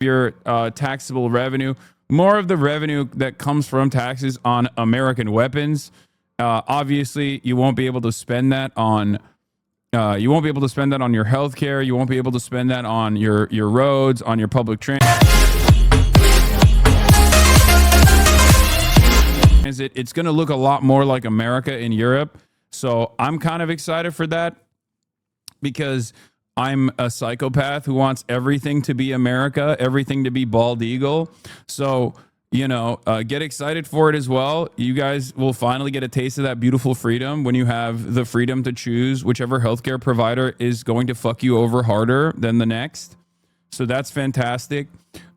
your taxable revenue, more of the revenue that comes from taxes on American weapons. Obviously, you won't be able to spend that on your healthcare. You won't be able to spend that on your roads, on your public transit. It's going to look a lot more like America in Europe. So I'm kind of excited for that because I'm a psychopath who wants everything to be America, everything to be bald eagle. So, get excited for it as well. You guys will finally get a taste of that beautiful freedom when you have the freedom to choose whichever healthcare provider is going to fuck you over harder than the next. So that's fantastic.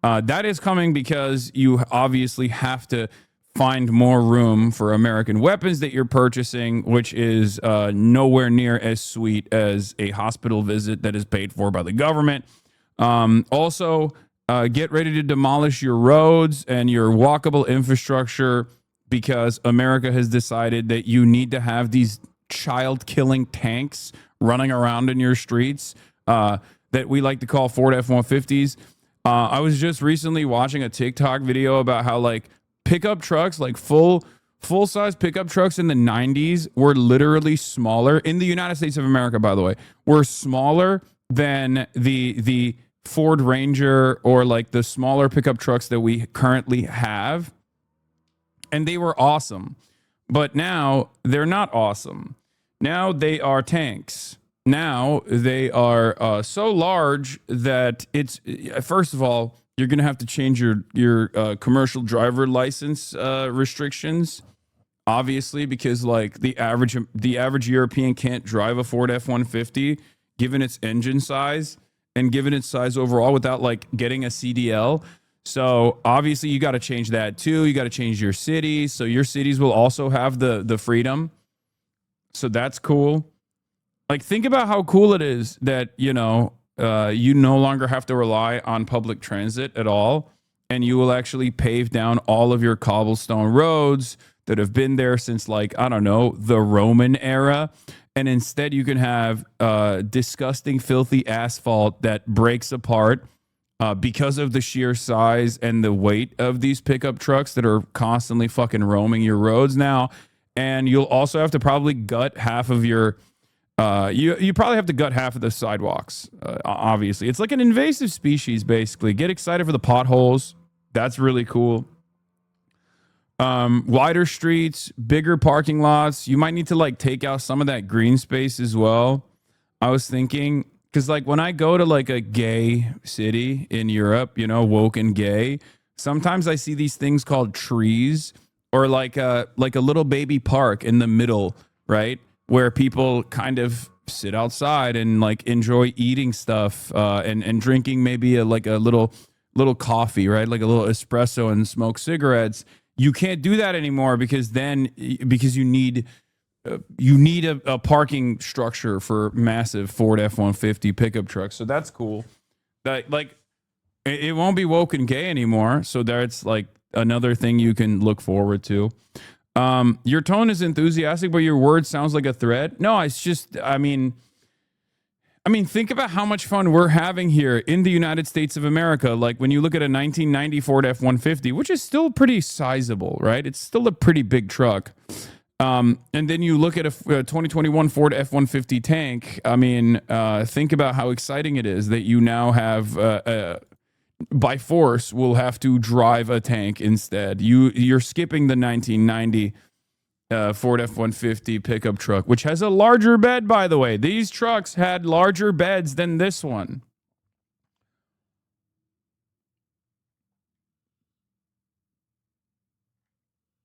That is coming because you obviously have to find more room for American weapons that you're purchasing, which is nowhere near as sweet as a hospital visit that is paid for by the government. Also, get ready to demolish your roads and your walkable infrastructure because America has decided that you need to have these child-killing tanks running around in your streets that we like to call Ford F-150s. I was just recently watching a TikTok video about how, like, pickup trucks, like full-size pickup trucks in the 90s were literally smaller, in the United States of America, by the way, were smaller than the Ford Ranger or like the smaller pickup trucks that we currently have. And they were awesome. But now they're not awesome. Now they are tanks. Now they are so large that it's, first of all, you're going to have to change your commercial driver license restrictions, obviously, because like the average European can't drive a Ford F-150 given its engine size and given its size overall without like getting a CDL. So obviously you got to change that too. You got to change your cities. So your cities will also have the freedom. So that's cool. Like, think about how cool it is that, you no longer have to rely on public transit at all. And you will actually pave down all of your cobblestone roads that have been there since, like, I don't know, the Roman era. And instead you can have disgusting, filthy asphalt that breaks apart because of the sheer size and the weight of these pickup trucks that are constantly fucking roaming your roads now. And you'll also have to probably gut half of your you probably have to gut half of the sidewalks. Obviously, it's like an invasive species. Basically, get excited for the potholes. That's really cool. Wider streets, bigger parking lots. You might need to like take out some of that green space as well. I was thinking, because like when I go to like a gay city in Europe, woke and gay, sometimes I see these things called trees or like a little baby park in the middle, right? Where people kind of sit outside and like enjoy eating stuff and drinking maybe a little coffee, right? Like a little espresso and smoke cigarettes. You can't do that anymore because you need a parking structure for massive Ford F-150 pickup trucks. So that's cool. That like it won't be woke and gay anymore. So that's like another thing you can look forward to. Your tone is enthusiastic, but your word sounds like a threat. No, it's just, I mean, think about how much fun we're having here in the United States of America. Like when you look at a 1990 Ford F-150, which is still pretty sizable, right? It's still a pretty big truck. And then you look at a 2021 Ford F-150 tank. I mean, think about how exciting it is that you now have by force will have to drive a tank instead. You're skipping the 1990 Ford F-150 pickup truck, which has a larger bed, by the way. These trucks had larger beds than this one.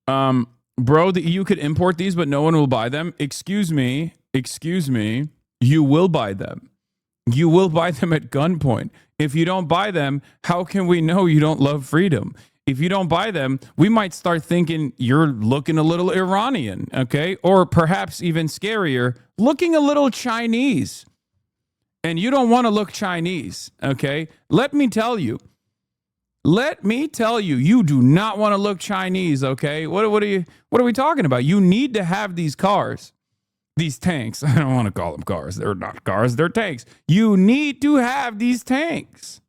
Bro, the EU could import these, but no one will buy them. Excuse me. You will buy them. You will buy them at gunpoint. If you don't buy them, how can we know you don't love freedom? If you don't buy them, we might start thinking you're looking a little Iranian, okay? Or perhaps even scarier, looking a little Chinese. And you don't want to look Chinese, okay? Let me tell you, you do not want to look Chinese, okay? What are we talking about? You need to have these cars. These tanks. I don't want to call them cars. They're not cars. They're tanks. You need to have these tanks.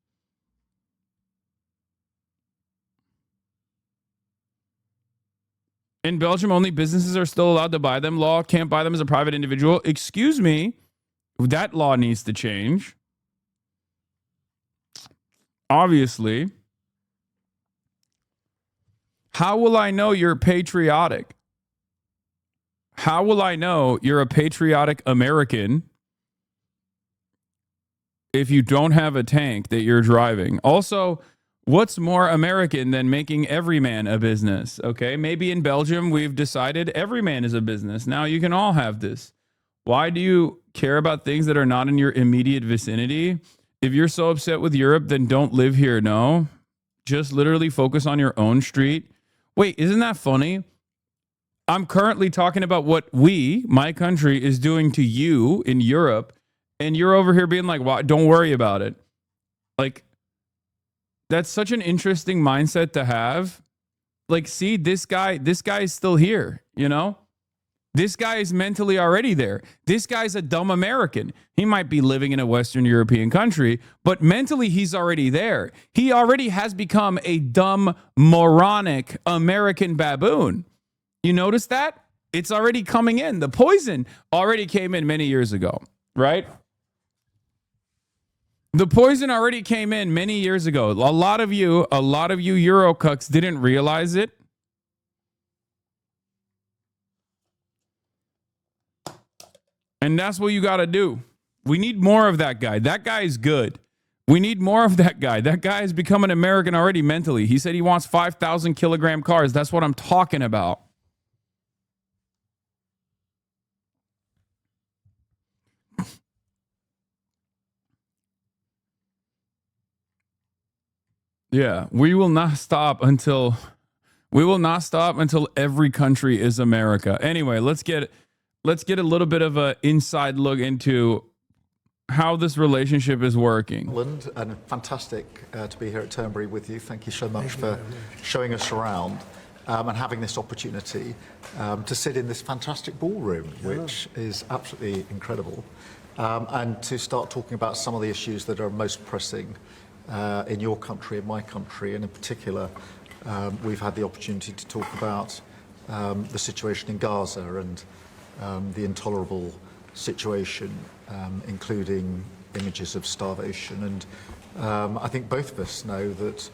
In Belgium, only businesses are still allowed to buy them. Law can't buy them as a private individual. Excuse me. That law needs to change. Obviously. How will I know you're patriotic? How will I know you're a patriotic American if you don't have a tank that you're driving? Also, what's more American than making every man a business? Okay, maybe in Belgium we've decided every man is a business. Now you can all have this. Why do you care about things that are not in your immediate vicinity? If you're so upset with Europe, then don't live here. No, just literally focus on your own street. Wait, isn't that funny? I'm currently talking about what my country, is doing to you in Europe, and you're over here being like, "Why? Don't worry about it." Like, that's such an interesting mindset to have. Like, see, this guy is still here, you know? This guy is mentally already there. This guy's a dumb American. He might be living in a Western European country, but mentally he's already there. He already has become a dumb, moronic American baboon. You notice that? It's already coming in. The poison already came in many years ago, right? The poison already came in many years ago. A lot of you Eurocucks didn't realize it. And that's what you got to do. We need more of that guy. That guy is good. We need more of that guy. That guy has become an American already mentally. He said he wants 5,000 kilogram cars. That's what I'm talking about. Yeah, we will not stop until every country is America. Anyway, let's get a little bit of an inside look into how this relationship is working. England, and fantastic to be here at Turnberry with you. Thank you so much for showing us around and having this opportunity to sit in this fantastic ballroom, which is absolutely incredible, and to start talking about some of the issues that are most pressing in your country, in my country, and in particular, we've had the opportunity to talk about the situation in Gaza and the intolerable situation, including images of starvation. And I think both of us know that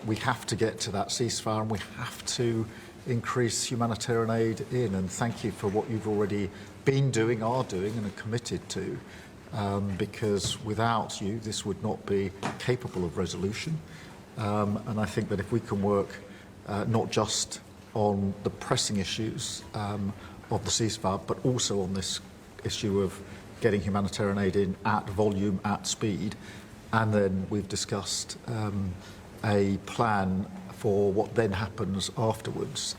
we have to get to that ceasefire and we have to increase humanitarian aid in. And thank you for what you've already been doing, are doing, and are committed to. Because without you, this would not be capable of resolution. And I think that if we can work not just on the pressing issues of the ceasefire, but also on this issue of getting humanitarian aid in at volume, at speed, and then we've discussed a plan for what then happens afterwards.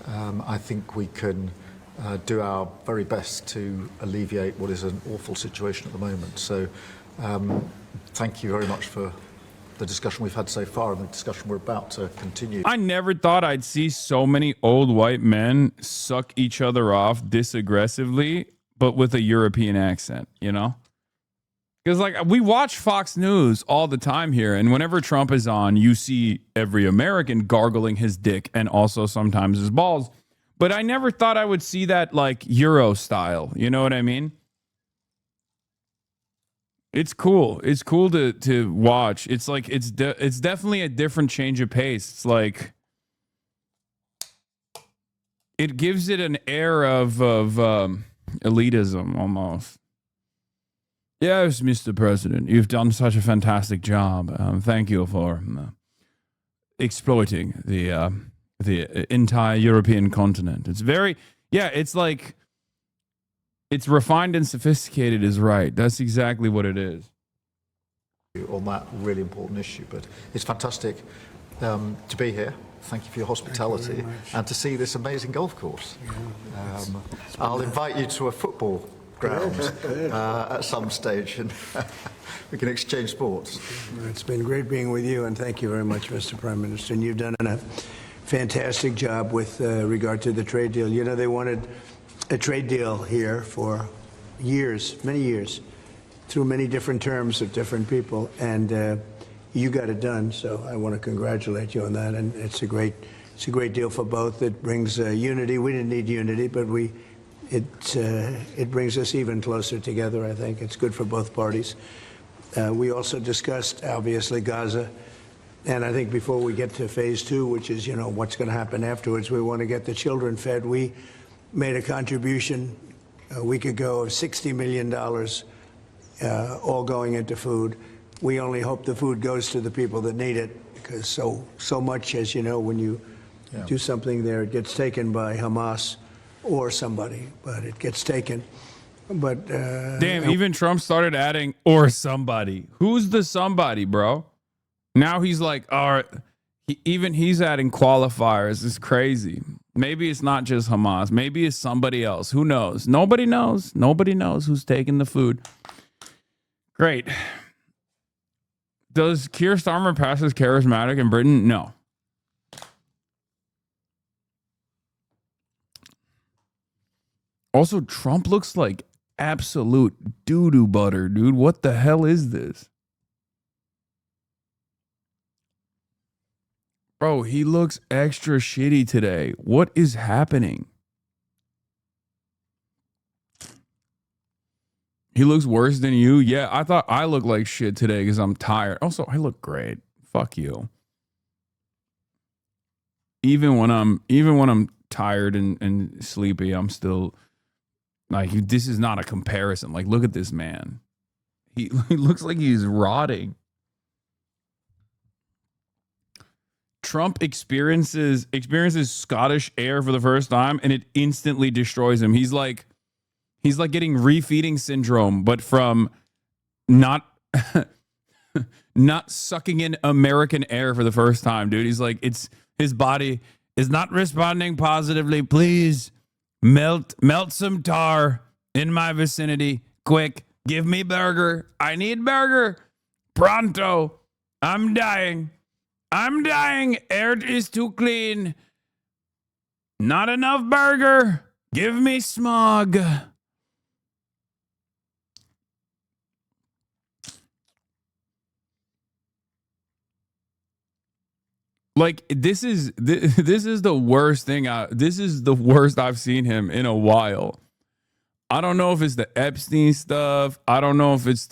I think we can do our very best to alleviate what is an awful situation at the moment. So thank you very much for the discussion we've had so far and the discussion we're about to continue. I never thought I'd see so many old white men suck each other off this aggressively, but with a European accent, you know? Because, like, we watch Fox News all the time here, and whenever Trump is on, you see every American gargling his dick and also sometimes his balls. But I never thought I would see that, like, Euro style. You know what I mean? It's cool. It's cool to watch. It's like it's definitely a different change of pace. It's like it gives it an air of elitism almost. Yes, Mr. President, you've done such a fantastic job. Thank you for exploiting the entire European continent. It's very, yeah, it's like, it's refined and sophisticated is right. That's exactly what it is. On that really important issue, but it's fantastic to be here. Thank you for your hospitality and to see this amazing golf course. I'll invite you to a football ground at some stage and we can exchange sports. It's been great being with you, and thank you very much, Mr. Prime Minister. And you've done a fantastic job with regard to the trade deal. You know, they wanted a trade deal here for years, many years, through many different terms of different people, and you got it done. So I want to congratulate you on that, and it's a great It's a great deal for both. It brings unity. We didn't need unity, but it brings us even closer together, I think. It's good for both parties. We also discussed, obviously, Gaza. And I think before we get to phase 2, which is, what's going to happen afterwards, we want to get the children fed. We made a contribution a week ago of $60 million, all going into food. We only hope the food goes to the people that need it, because so much, as you know, when you do something there, it gets taken by Hamas or somebody, but it gets taken. But damn, even Trump started adding or somebody. Who's the somebody, bro? Now he's like, all right, even he's adding qualifiers. It's crazy. Maybe it's not just Hamas. Maybe it's somebody else. Who knows? Nobody knows. Nobody knows who's taking the food. Great. Does Keir Starmer pass as charismatic in Britain? No. Also, Trump looks like absolute doo-doo butter, dude. What the hell is this? Bro, he looks extra shitty today. What is happening? He looks worse than you? Yeah, I thought I looked like shit today because I'm tired. Also, I look great. Fuck you. Even when I'm tired and sleepy, I'm still like, this is not a comparison. Like, look at this man. He looks like he's rotting. Trump experiences Scottish air for the first time, and it instantly destroys him. He's like getting refeeding syndrome, but from not sucking in American air for the first time, dude. He's like, his body is not responding positively. Please melt some tar in my vicinity. Quick, give me burger. I need burger. Pronto. I'm dying. Air is too clean. Not enough burger. Give me smog. Like, this is the worst thing. This is the worst I've seen him in a while. I don't know if it's the Epstein stuff. I don't know if it's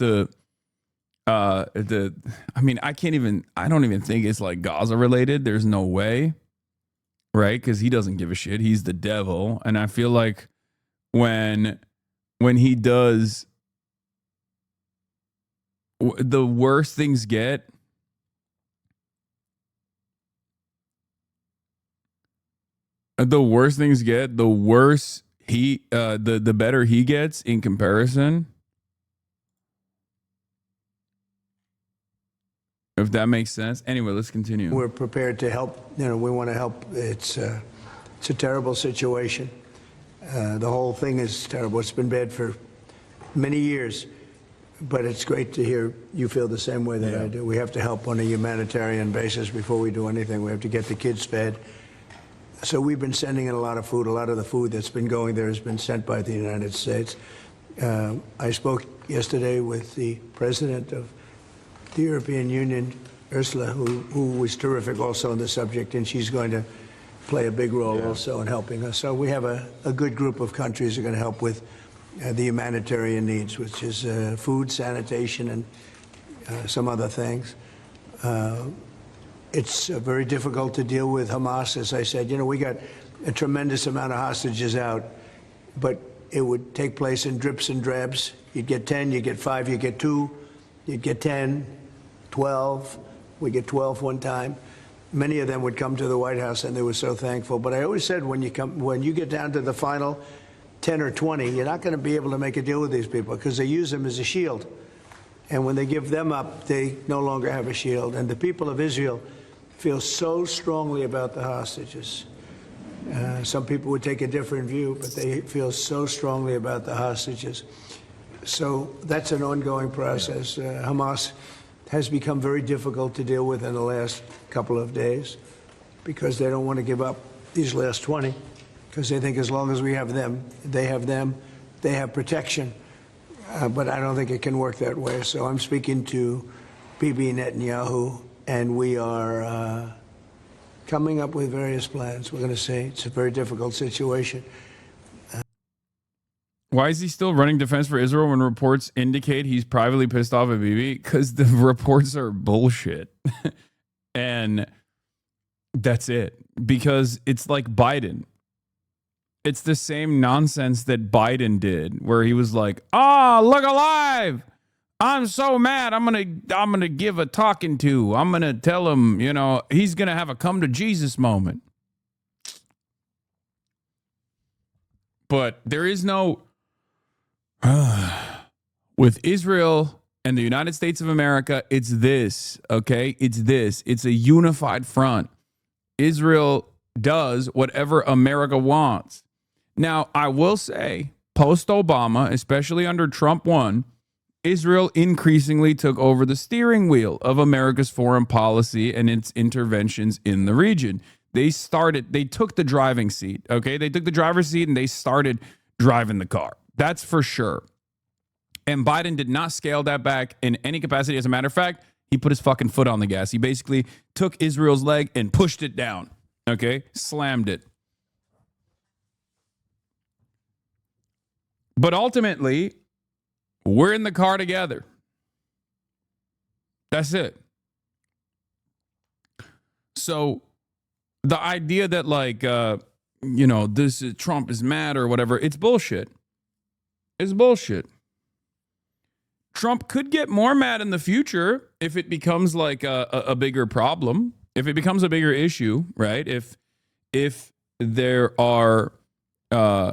I don't even think it's like Gaza related. There's no way, right? Because he doesn't give a shit. He's the devil. And I feel like when he does, the worse things get, the worse the better he gets in comparison. If that makes sense. Anyway, let's continue. We're prepared to help. We want to help. It's a terrible situation. The whole thing is terrible. It's been bad for many years, but it's great to hear you feel the same way that I do. We have to help on a humanitarian basis before we do anything. We have to get the kids fed. So we've been sending in a lot of food. A lot of the food that's been going there has been sent by the United States. I spoke yesterday with the president of the European Union, Ursula, who was terrific also on the subject, and she's going to play a big role also in helping us. So we have a good group of countries that are going to help with the humanitarian needs, which is food, sanitation, and some other things. It's very difficult to deal with Hamas, as I said. We got a tremendous amount of hostages out, but it would take place in drips and drabs. You'd get 10, you get 5, you get 2, you'd get 10, 12. We get 12 one time. Many of them would come to the White House, and they were so thankful. But I always said, when you get down to the final 10 or 20, you're not going to be able to make a deal with these people because they use them as a shield. And when they give them up, they no longer have a shield. And the people of Israel feel so strongly about the hostages. Some people would take a different view, but they feel so strongly about the hostages. So that's an ongoing process. Hamas has become very difficult to deal with in the last couple of days because they don't want to give up these last 20 because they think as long as we have them, they have protection. But I don't think it can work that way. So I'm speaking to Bibi Netanyahu, and we are coming up with various plans. We're going to say it's a very difficult situation. Why is he still running defense for Israel when reports indicate he's privately pissed off at Bibi? Because the reports are bullshit. And that's it. Because it's like Biden. It's the same nonsense that Biden did, where he was like, "Oh, look alive! I'm so mad. I'm gonna give a talking to. I'm gonna tell him, he's gonna have a come to Jesus moment." But there is no with Israel and the United States of America. It's this, okay? It's this. It's a unified front. Israel does whatever America wants. Now, I will say, post-Obama, especially under Trump 1, Israel increasingly took over the steering wheel of America's foreign policy and its interventions in the region. They took the driving seat, okay? They took the driver's seat and they started driving the car. That's for sure. And Biden did not scale that back in any capacity. As a matter of fact, he put his fucking foot on the gas. He basically took Israel's leg and pushed it down, okay? Slammed it. But ultimately, we're in the car together. That's it. So the idea that Trump is mad or whatever, it's bullshit. It's bullshit. Trump could get more mad in the future if it becomes like a bigger problem, if it becomes a bigger issue, right? If there are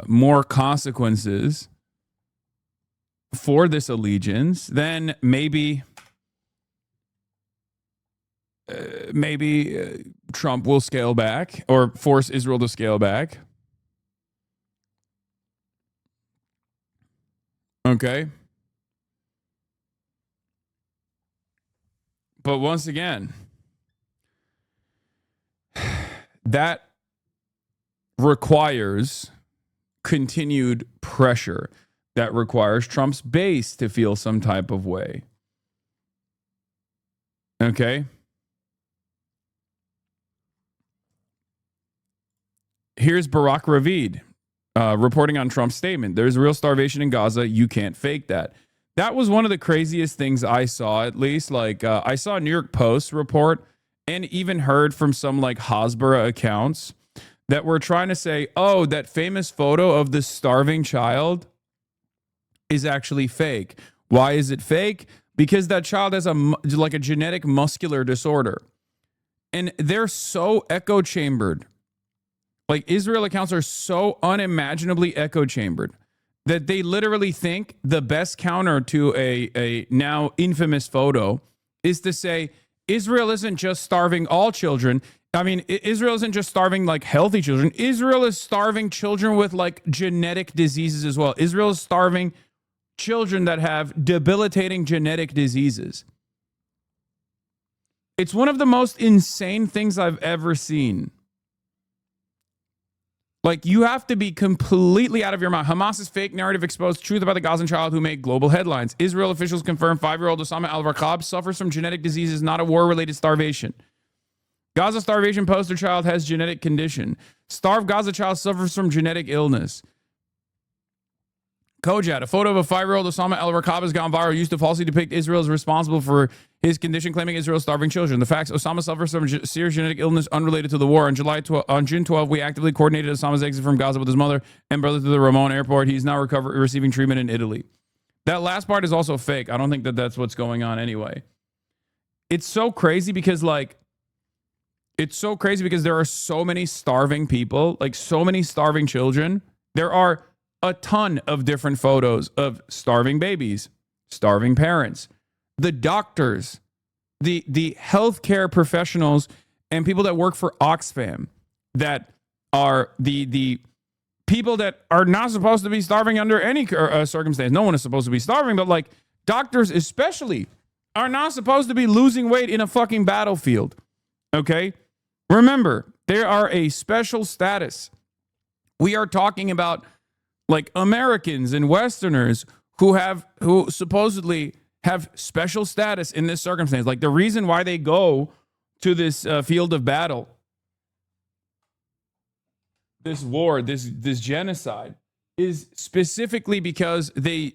more consequences for this allegiance, then maybe Trump will scale back or force Israel to scale back. Okay. But once again, that requires continued pressure. That requires Trump's base to feel some type of way. Okay? Here's Barack Ravid reporting on Trump's statement. There's real starvation in Gaza. You can't fake that. That was one of the craziest things I saw, at least. I saw a New York Post report and even heard from some Hasbara accounts that were trying to say, oh, that famous photo of the starving child is actually fake. Why is it fake? Because that child has a genetic muscular disorder. And they're so echo chambered. Israel accounts are so unimaginably echo chambered that they literally think the best counter to a now infamous photo is to say Israel isn't just starving all children. I mean, Israel isn't just starving healthy children. Israel is starving children with genetic diseases as well. Israel is starving children that have debilitating genetic diseases. It's one of the most insane things I've ever seen. You have to be completely out of your mind. Hamas's fake narrative exposed truth about the Gazan child who made global headlines. Israel officials confirm 5-year-old Osama al-Raqab suffers from genetic diseases, not a war-related starvation. Gaza starvation poster child has genetic condition. Starved Gaza child suffers from genetic illness. Kojat, a photo of a 5-year-old Osama al-Raqab has gone viral, used to falsely depict Israel as responsible for his condition, claiming Israel is starving children. The facts: Osama suffers from serious genetic illness unrelated to the war. On June 12, we actively coordinated Osama's exit from Gaza with his mother and brother to the Ramon airport. He's now receiving treatment in Italy. That last part is also fake. I don't think that that's what's going on anyway. It's so crazy because there are so many starving people, so many starving children. There are a ton of different photos of starving babies, starving parents, the doctors, the healthcare professionals, and people that work for Oxfam that are the people that are not supposed to be starving under any circumstance. No one is supposed to be starving, but doctors especially are not supposed to be losing weight in a fucking battlefield. Okay? Remember, they are a special status. We are talking about Americans and Westerners who supposedly have special status in this circumstance. The reason why they go to this field of battle this war, this genocide, is specifically because they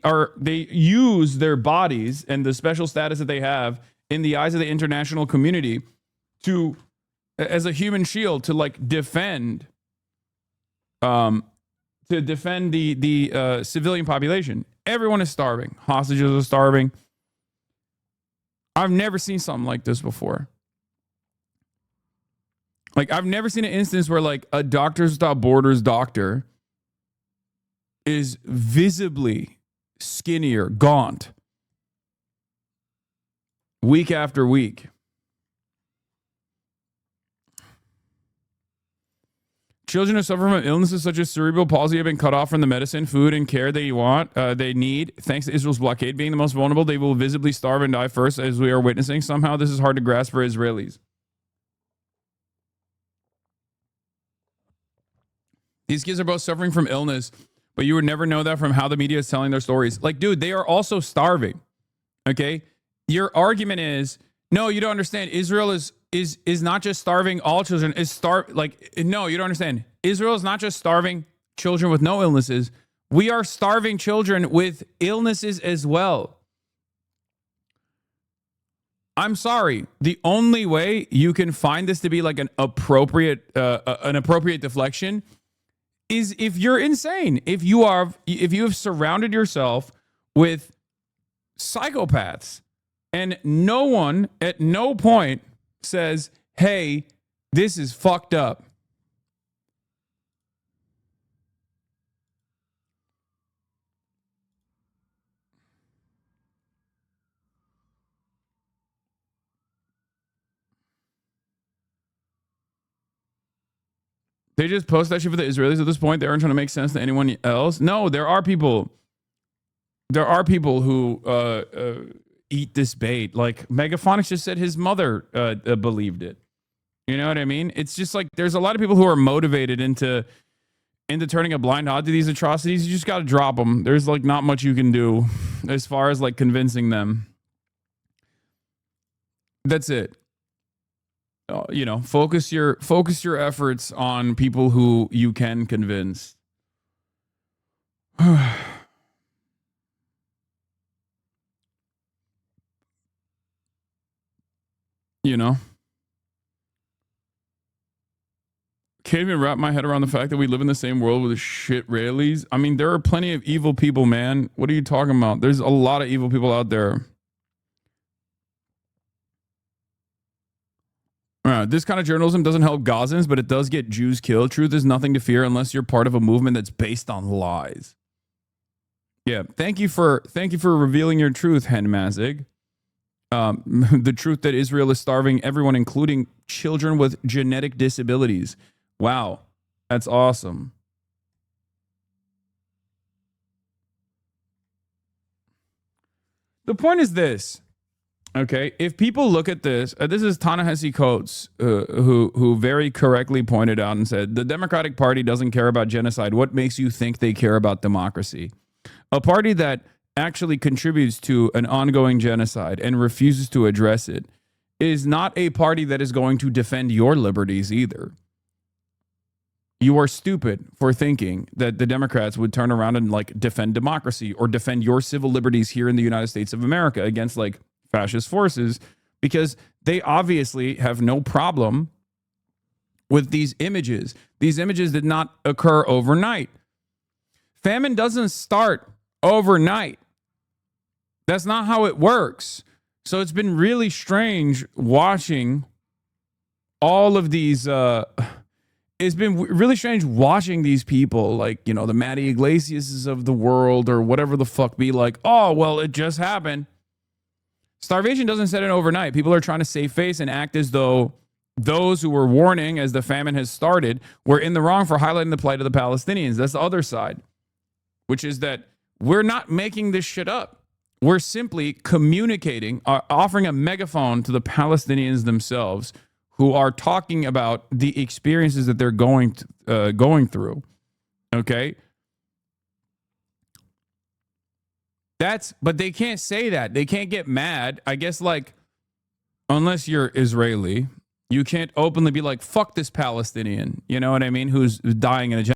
use their bodies and the special status that they have in the eyes of the international community to, as a human shield, to like defend the civilian population. Everyone is starving. Hostages are starving. I've never seen something like this before. Like, I've never seen an instance where like a Doctors Without Borders doctor is visibly skinnier, gaunt, week after week. Children who suffer from illnesses such as cerebral palsy have been cut off from the medicine, food, and care they need. Thanks to Israel's blockade being the most vulnerable, they will visibly starve and die first, as we are witnessing. Somehow, this is hard to grasp for Israelis. These kids are both suffering from illness, but you would never know that from how the media is telling their stories. Like, dude, they are also starving. Okay? Your argument is, no, you don't understand. Israel is not just starving all children. No, you don't understand. Israel is not just starving children with no illnesses. We are starving children with illnesses as well. I'm sorry. The only way you can find this to be like an appropriate deflection is if you're insane. If you have surrounded yourself with psychopaths, and no one at no point says, "Hey, this is fucked up." They just post that shit for the Israelis at this point. They aren't trying to make sense to anyone else. No, there are people. There are people who eat this bait. Like Megaphonics just said his mother believed it. You know what I mean? It's just like there's a lot of people who are motivated into turning a blind eye to these atrocities. You just got to drop them. There's like not much you can do as far as like convincing them. That's it. Focus your efforts on people who you can convince. Can't even wrap my head around the fact that we live in the same world with shit Israelis. I mean, there are plenty of evil people, man. What are you talking about? There's a lot of evil people out there. This kind of journalism doesn't help Gazans, but it does get Jews killed. Truth is nothing to fear unless you're part of a movement that's based on lies. Yeah, thank you for revealing your truth, Hen Mazig. The truth that Israel is starving everyone, including children with genetic disabilities. Wow, that's awesome. The point is this. Okay, if people look at this, this is Ta-Nehisi Coates, who very correctly pointed out and said, the Democratic Party doesn't care about genocide. What makes you think they care about democracy? A party that actually contributes to an ongoing genocide and refuses to address it is not a party that is going to defend your liberties either. You are stupid for thinking that the Democrats would turn around and like defend democracy or defend your civil liberties here in the United States of America against like fascist forces, because they obviously have no problem with these images. These images did not occur overnight. Famine doesn't start overnight. That's not how it works. So it's been really strange watching all of these. It's been really strange watching these people, like, the Matty Iglesias of the world or whatever the fuck, be like, oh, well, it just happened. Starvation doesn't set in overnight. People are trying to save face and act as though those who were warning as the famine has started were in the wrong for highlighting the plight of the Palestinians. That's the other side, which is that we're not making this shit up. We're simply communicating, offering a megaphone to the Palestinians themselves, who are talking about the experiences that they're going through. Okay? But they can't say that. They can't get mad. I guess, like, unless you're Israeli You can't openly be like, fuck this Palestinian. You know what I mean? Who's dying in a